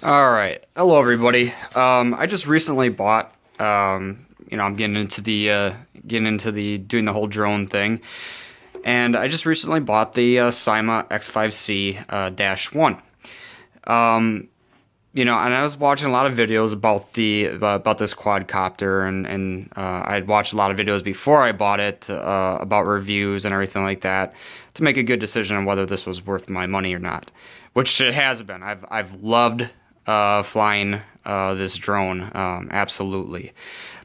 All right, hello everybody. I just recently bought. I'm getting into the doing the whole drone thing, and I just recently bought the Syma X5C-1. And I was watching a lot of videos about this quadcopter, and I'd watched a lot of videos before I bought it about reviews and everything like that to make a good decision on whether this was worth my money or not, which it has been. I've loved flying this drone, absolutely.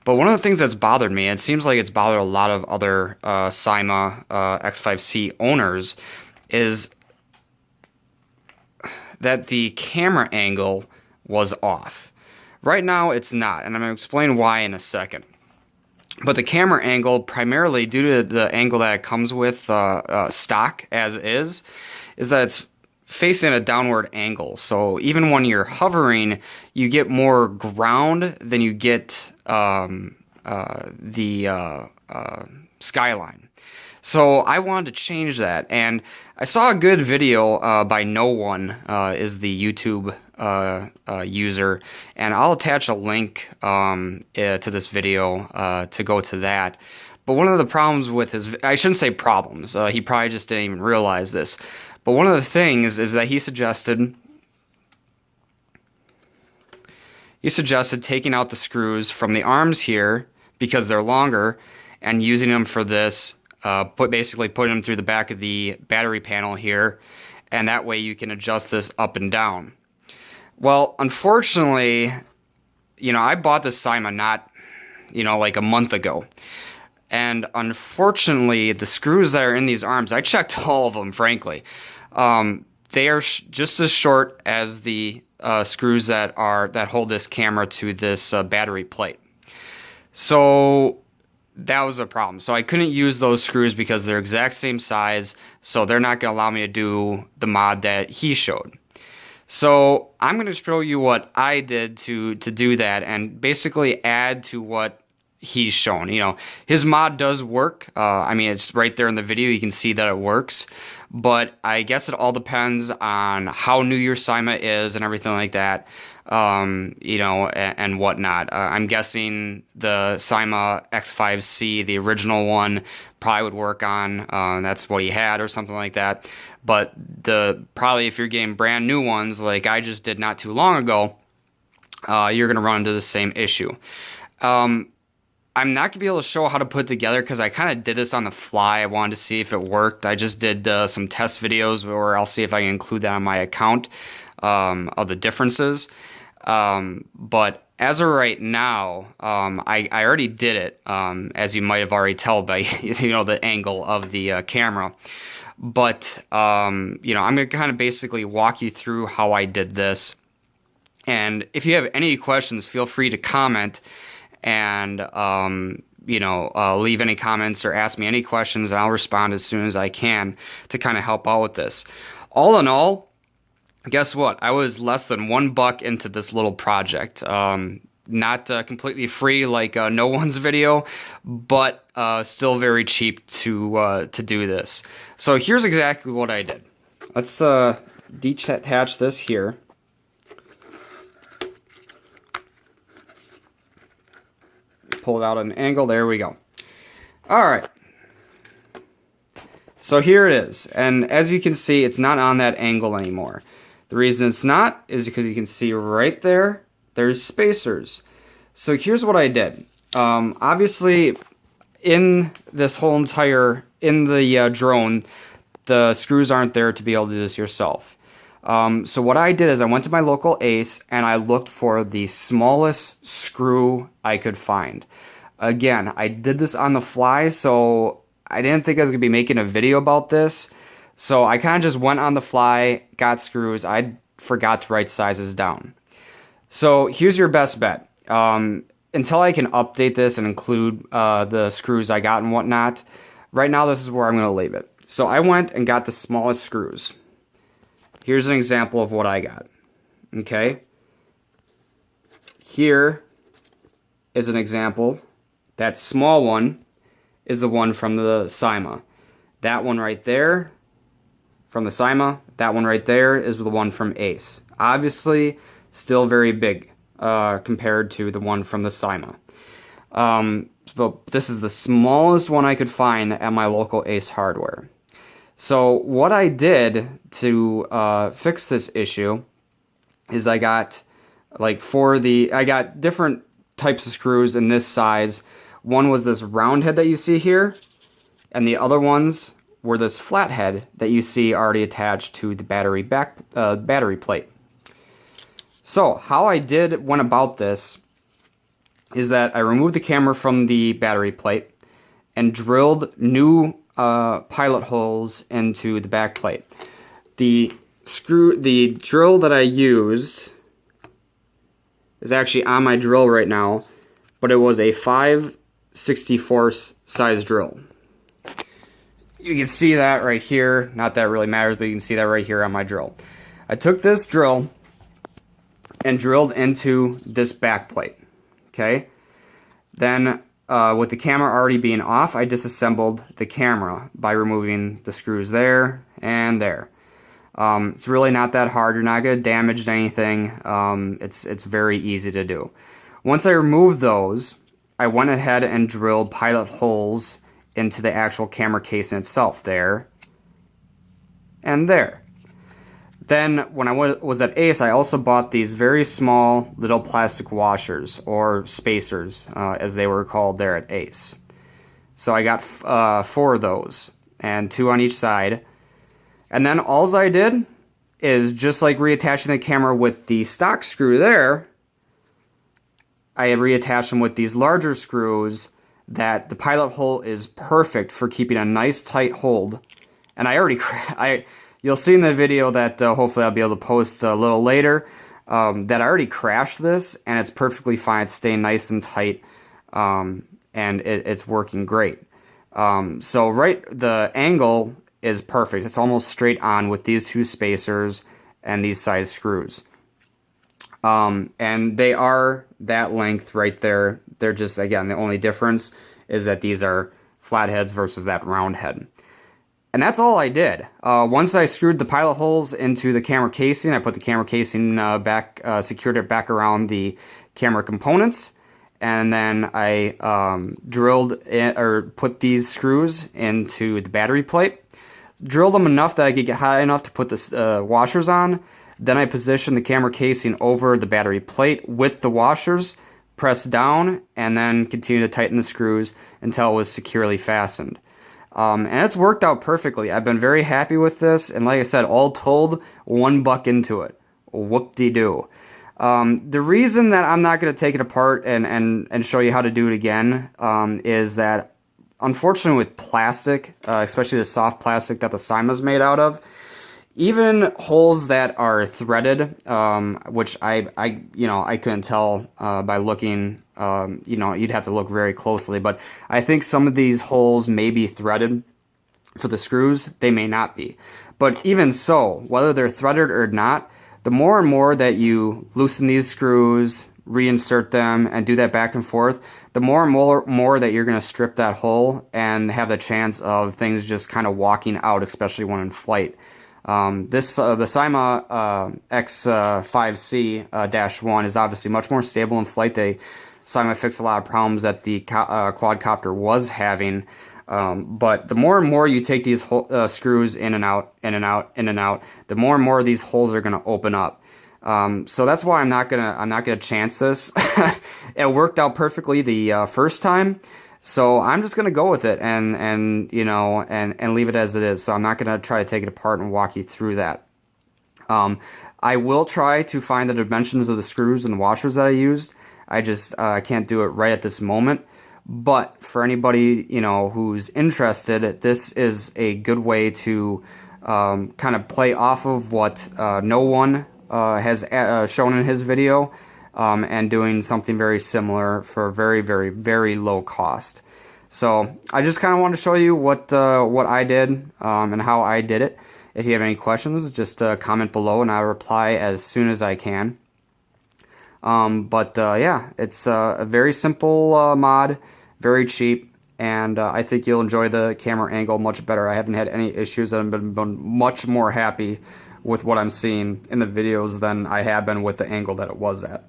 But one of the things that's bothered me, and it seems like it's bothered a lot of other Syma X5C owners, is that the camera angle was off. Right now it's not, and I'm going to explain why in a second. But the camera angle, primarily due to the angle that it comes with stock as is that it's facing a downward angle. So even when you're hovering, you get more ground than you get the skyline. So I wanted to change that, and I saw a good video by No One is the YouTube user, and I'll attach a link to this video to go to that. But one of the problems with his, I shouldn't say problems, he probably just didn't even realize this, but one of the things is that he suggested taking out the screws from the arms here because they're longer and using them for this. Basically putting them through the back of the battery panel here, and that way you can adjust this up and down. Well, unfortunately, I bought this Syma not, like a month ago. And unfortunately, the screws that are in these arms, I checked all of them, frankly. They are just as short as the screws that hold this camera to this battery plate. So that was a problem. So I couldn't use those screws because they're exact same size, so they're not going to allow me to do the mod that he showed. So I'm going to show you what I did to do that and basically add to what he's shown. His mod does work. I mean, it's right there in the video. You can see that it works. But I guess it all depends on how new your Syma is and everything like that. And whatnot. I'm guessing the Syma X5C, the original one, probably would work on. That's what he had or something like that. But probably if you're getting brand new ones like I just did not too long ago, you're going to run into the same issue. I'm not going to be able to show how to put it together because I kind of did this on the fly. I wanted to see if it worked. I just did some test videos where I'll see if I can include that on my account of the differences. But as of right now, I already did it, as you might have already tell by the angle of the camera. But I'm going to kind of basically walk you through how I did this. And if you have any questions, feel free to comment and leave any comments or ask me any questions, and I'll respond as soon as I can to kind of help out with this. All in all, guess what? I was less than $1 into this little project. Not completely free like No One's video, but still very cheap to do this. So here's exactly what I did. Let's detach this here. Pull it out at an angle. There we go. All right. So here it is. And as you can see, it's not on that angle anymore. The reason it's not is because you can see right there, there's spacers. So here's what I did. Obviously, in this whole in the drone, the screws aren't there to be able to do this yourself. So what I did is I went to my local Ace and I looked for the smallest screw I could find. Again, I did this on the fly, so I didn't think I was going to be making a video about this. So I kind of just went on the fly, got screws. I forgot to write sizes down. So here's your best bet. Until I can update this and include the screws I got and whatnot, right now this is where I'm going to leave it. So I went and got the smallest screws. Here's an example of what I got. Okay. Here is an example. That small one is the one from the Syma. That one right there from the Syma, that one right there is the one from Ace. Obviously, still very big compared to the one from the Syma. But this is the smallest one I could find at my local Ace Hardware. So what I did to fix this issue is I got different types of screws in this size. One was this round head that you see here, and the other ones were this flat head that you see already attached to the battery plate. So how I went about this is that I removed the camera from the battery plate and drilled new pilot holes into the back plate. The drill that I used is actually on my drill right now, but it was a 5/64 size drill. You can see that right here. Not that it really matters, but you can see that right here on my drill. I took this drill and drilled into this back plate. Okay? Then, with the camera already being off, I disassembled the camera by removing the screws there and there. It's really not that hard. You're not going to damage anything. It's very easy to do. Once I removed those, I went ahead and drilled pilot holes into the actual camera casing itself, there and there. Then, when I was at Ace, I also bought these very small little plastic washers, or spacers, as they were called there at Ace. So I got 4 of those, and 2 on each side. And then all I did is, just like reattaching the camera with the stock screw there, I reattached them with these larger screws that the pilot hole is perfect for keeping a nice tight hold. And you'll see in the video that hopefully I'll be able to post a little later that I already crashed this, and it's perfectly fine. It's staying nice and tight, and it's working great. So the angle is perfect. It's almost straight on with these 2 spacers and these size screws. And they are that length right there. They're just, again, the only difference is that these are flat heads versus that round head. And that's all I did. Once I screwed the pilot holes into the camera casing, I put the camera casing back, secured it back around the camera components, and then I put these screws into the battery plate. Drilled them enough that I could get high enough to put the washers on. Then I positioned the camera casing over the battery plate with the washers, pressed down, and then continued to tighten the screws until it was securely fastened. And it's worked out perfectly. I've been very happy with this, and like I said, all told, $1 into it. Whoop-de-doo. The reason that I'm not going to take it apart and show you how to do it again is that, unfortunately, with plastic, especially the soft plastic that the Syma's made out of, even holes that are threaded, which I couldn't tell by looking, you'd have to look very closely, but I think some of these holes may be threaded for the screws. They may not be. But even so, whether they're threaded or not, the more and more that you loosen these screws, reinsert them, and do that back and forth, the more and more that you're going to strip that hole and have the chance of things just kind of walking out, especially when in flight. The Syma X5C-1 is obviously much more stable in flight. Syma fixed a lot of problems that the quadcopter was having. But the more and more you take these screws in and out, in and out, in and out, the more and more these holes are going to open up. So that's why I'm not gonna chance this. It worked out perfectly the first time. So I'm just gonna go with it and leave it as it is. So I'm not gonna try to take it apart and walk you through that. I will try to find the dimensions of the screws and the washers that I used. I just can't do it right at this moment. But for anybody who's interested, this is a good way to kind of play off of what no one has shown in his video. And doing something very similar for a very, very, very low cost. So I just kind of want to show you what I did and how I did it. If you have any questions, just comment below and I'll reply as soon as I can. Yeah, it's a very simple mod, very cheap, and I think you'll enjoy the camera angle much better. I haven't had any issues. I've been much more happy with what I'm seeing in the videos than I have been with the angle that it was at.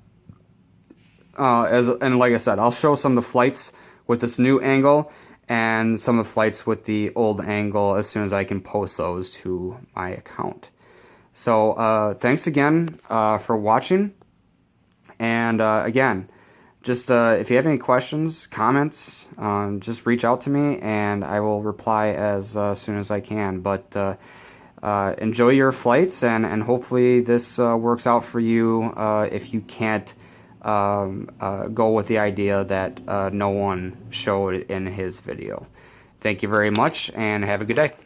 And like I said, I'll show some of the flights with this new angle and some of the flights with the old angle as soon as I can post those to my account. So thanks again for watching, and again, just if you have any questions, comments, just reach out to me and I will reply as soon as I can. But enjoy your flights, and hopefully this works out for you if you can't go with the idea that no one showed in his video. Thank you very much and have a good day.